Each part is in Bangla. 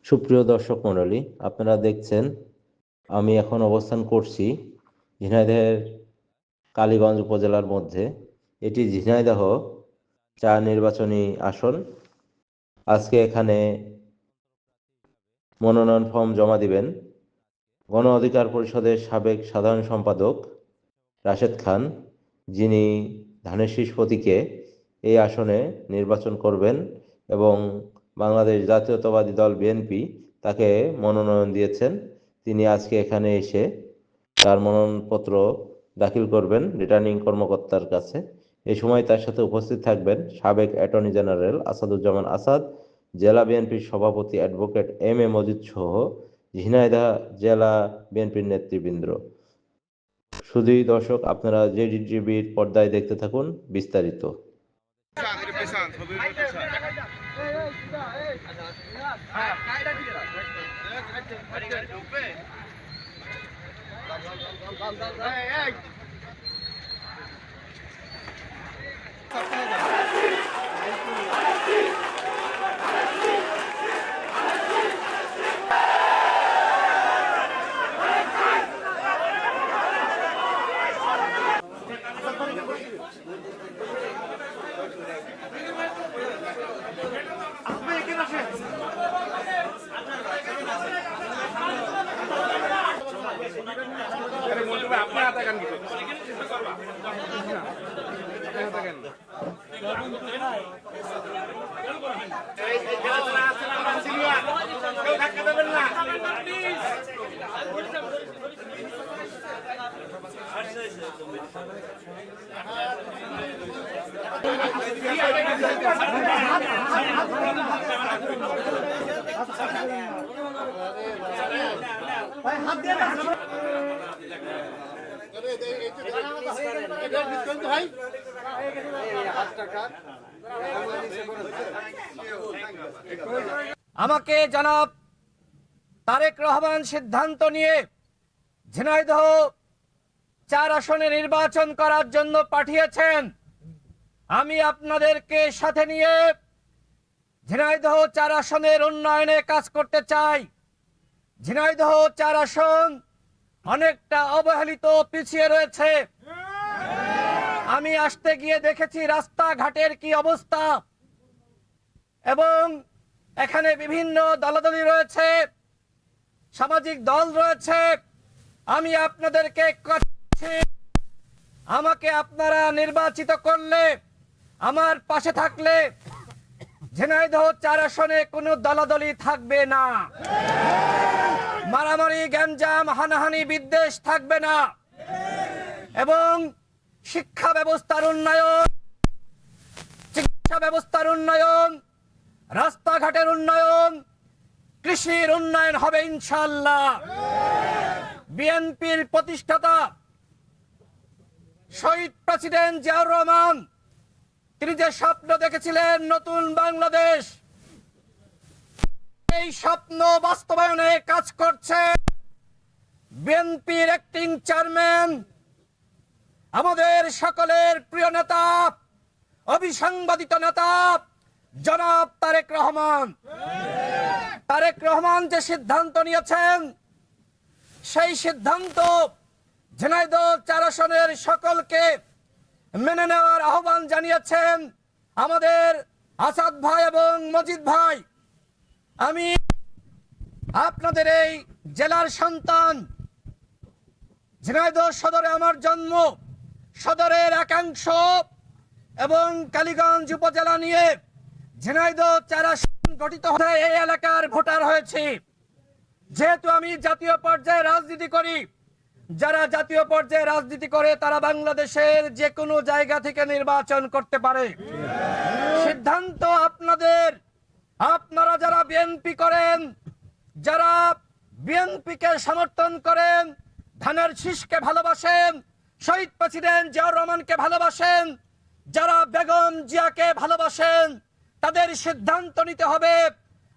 সুপ্রিয় দর্শক মণ্ডলী, আপনারা দেখছেন আমি এখন অবস্থান করছি ঝিনাইদহের কালীগঞ্জ উপজেলার মধ্যে। এটি ঝিনাইদহ ৪ নির্বাচনী আসন। আজকে এখানে মনোনয়ন ফর্ম জমা দিবেন গণ অধিকার পরিষদের সাবেক সাধারণ সম্পাদক রাশেদ খান, যিনি ধানের শীষ প্রতীকে এই আসনে নির্বাচন করবেন এবং বাংলাদেশ জাতীয়তাবাদী দল বিএনপি তাকে মনোনয়ন দিয়েছেন। তিনি আজকে এখানে এসে তার মনোনয়নপত্র দাখিল করবেন রিটার্নিং কর্মকর্তার কাছে। এই সময় তার সাথে উপস্থিত থাকবেন সাবেক অ্যাটর্নি জেনারেল আসাদুজ্জামান আসাদ, জেলা বিএনপির সভাপতি অ্যাডভোকেট এম এ মজিদ সহ ঝিনাইদহ জেলা বিএনপির নেতৃবৃন্দ। শুধুই দর্শক, আপনারা জেডিটিভির পর্দায় দেখতে থাকুন বিস্তারিত। আমাকে জনাব তারেক রহমান সিদ্ধান্ত নিয়ে ঝিনাইদহ ৪ আসনে নির্বাচন করার জন্য পাঠিয়েছেন। আমি আপনাদেরকে সাথে নিয়ে ঝিনাইদহ ৪ আসনের উন্নয়নে কাজ করতে চাই। ঝিনাইদহ ৪ আসন অনেকটা অবহেলিত, পিছিয়ে রয়েছে। আমি আসতে গিয়ে দেখেছি রাস্তাঘাটের কি অবস্থা, এবং এখানে বিভিন্ন দলাদলি রয়েছে, সামাজিক দল রয়েছে। আমি আপনাদেরকে আমাকে আপনারা নির্বাচিত করলে, আমার পাশে থাকলে ঝিনাইদহ ৪ আসনে কোনো দলাদলি থাকবে না, মারামারি, গ্যাঞ্জাম, হানাহানি, বিদ্বেষ থাকবে না, এবং শিক্ষা ব্যবস্থার উন্নয়ন, চিকিৎসা ব্যবস্থার উন্নয়ন, রাস্তাঘাটের উন্নয়ন, কৃষির উন্নয়ন হবে ইনশাআল্লাহ। বিএনপির প্রতিষ্ঠাতা শহীদ প্রেসিডেন্ট জিয়াউর রহমান, তিনি যে স্বপ্ন দেখেছিলেন নতুন বাংলাদেশ, এই স্বপ্ন বাস্তবায়নে কাজ করছে বিএনপির অ্যাক্টিং চেয়ারম্যান, আমাদের সকলের প্রিয় নেতা, অবিসংবাদিত নেতা জনাব তারেক রহমান। তারেক রহমান যে সিদ্ধান্ত নিয়েছেন, সেই সিদ্ধান্ত ঝিনাইদহ ৪ আসনের সকলকে মেনে নেওয়ার আহ্বান জানিয়েছেন আমাদের আসাদ ভাই এবং মজিদ ভাই। আমি আপনাদের এই জেলার সন্তান, ঝিনাইদহ সদরে আমার জন্ম, সদরের একাংশ এবং কালীগঞ্জ উপজেলা নিয়ে ঝিনাইদহ ৪ আসন গঠিত হয়ে এই এলাকার ভোটার হয়েছি। যেহেতু আমি জাতীয় পর্যায়ে রাজনীতি করি, যারা জাতীয় পর্যায়ে রাজনীতি করে তারা বাংলাদেশের যে কোনো জায়গা থেকে নির্বাচন করতে পারে। সিদ্ধান্ত আপনাদের। আপনারা যারা বিএনপি করেন, যারা বিএনপিকে সমর্থন করেন, ধানের শীষকে ভালোবাসেন, শহীদ প্রেসিডেন্ট জিয়াউর রহমানকে ভালোবাসেন, যারা বেগম জিয়াকে ভালোবাসেন, তাদের সিদ্ধান্ত নিতে হবে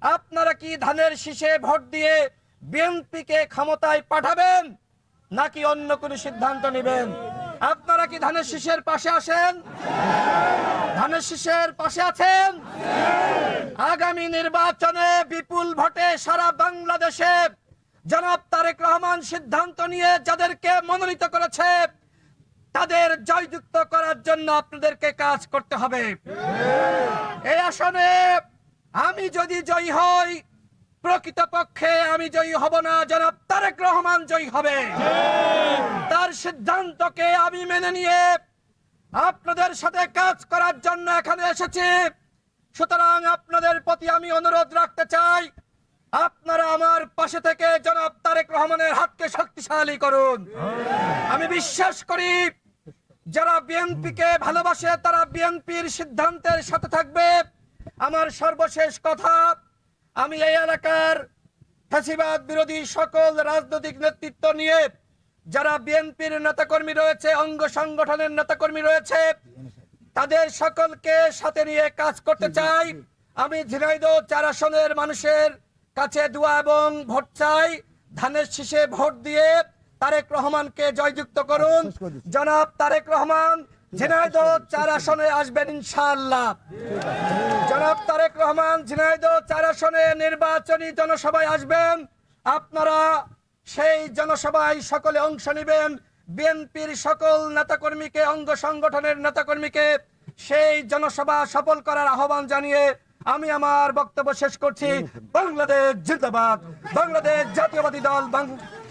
আপনারা কি ধানের শীষে ভোট দিয়ে বিএনপিকে ক্ষমতায় পাঠাবেন নাকি অন্য কোনো সিদ্ধান্ত নেবেন। আপনারা কি ধানের শীষের পাশে আসেন? ধানের শীষের পাশে আছেন? আগামী নির্বাচনে বিপুল ভোটে সারা বাংলাদেশে জনাব তারেক রহমান সিদ্ধান্ত নিয়ে যাদেরকে মনোনীত করেছে তাদের জয়যুক্ত করার জন্য আপনাদেরকে কাজ করতে হবে। এই আসনে আমি যদি জয়ী হই, প্রকৃতপক্ষে আমি জয়ী হব না, জনাব তারেক রহমান জয়ী হবে। তার সিদ্ধান্তকে আমি মেনে নিয়ে আপনাদের সাথে কাজ করার জন্য এখানে এসেছি। সুতরাং আপনাদের প্রতি আমি অনুরোধ রাখতে চাই, আপনারা আমার পাশে থেকে জনাব তারেক রহমানের হাতকে শক্তিশালী করুন। আমি বিশ্বাস করি যারা বিএনপিকে ভালোবাসে তারা বিএনপির সিদ্ধান্তের সাথে থাকবে। আমার সর্বশেষ কথা, আমি এই এলাকার ফ্যাসিবাদ বিরোধী সকল রাজনৈতিক নেতৃত্ব নিয়ে যারা বিএনপির নেতাকর্মী রয়েছে, অঙ্গ সংগঠনের নেতাকর্মী রয়েছে, তাদের সকলকে সাথে নিয়ে কাজ করতে চাই। আমি ঝিনাইদহ 4 আসনের মানুষের কাছে দোয়া এবং ভোট চাই। ধানের শীষে ভোট দিয়ে তারেক রহমানকে জয়যুক্ত করুন। জনাব তারেক রহমান ঝিনাইদহ 4 আসনে আসবেন ইনশাআল্লাহ। জনাব তারেক রহমান ঝিনাইদহ 4 আসনে নির্বাচনী জনসভায় আসবেন। আপনারা সেই জনসভায় সকলে অংশ নেবেন। বিএনপির সকল নেতাকর্মীকে, অঙ্গ সংগঠনের নেতাকর্মীকে সেই জনসভা সফল করার আহ্বান জানিয়ে আমি আমার বক্তব্য শেষ করছি। বাংলাদেশ জিন্দাবাদ, বাংলাদেশ জাতীয়বাদী দল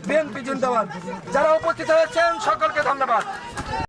বিএনপি জিন্দাবাদ। যারা উপস্থিত হয়েছেন সকলকে ধন্যবাদ।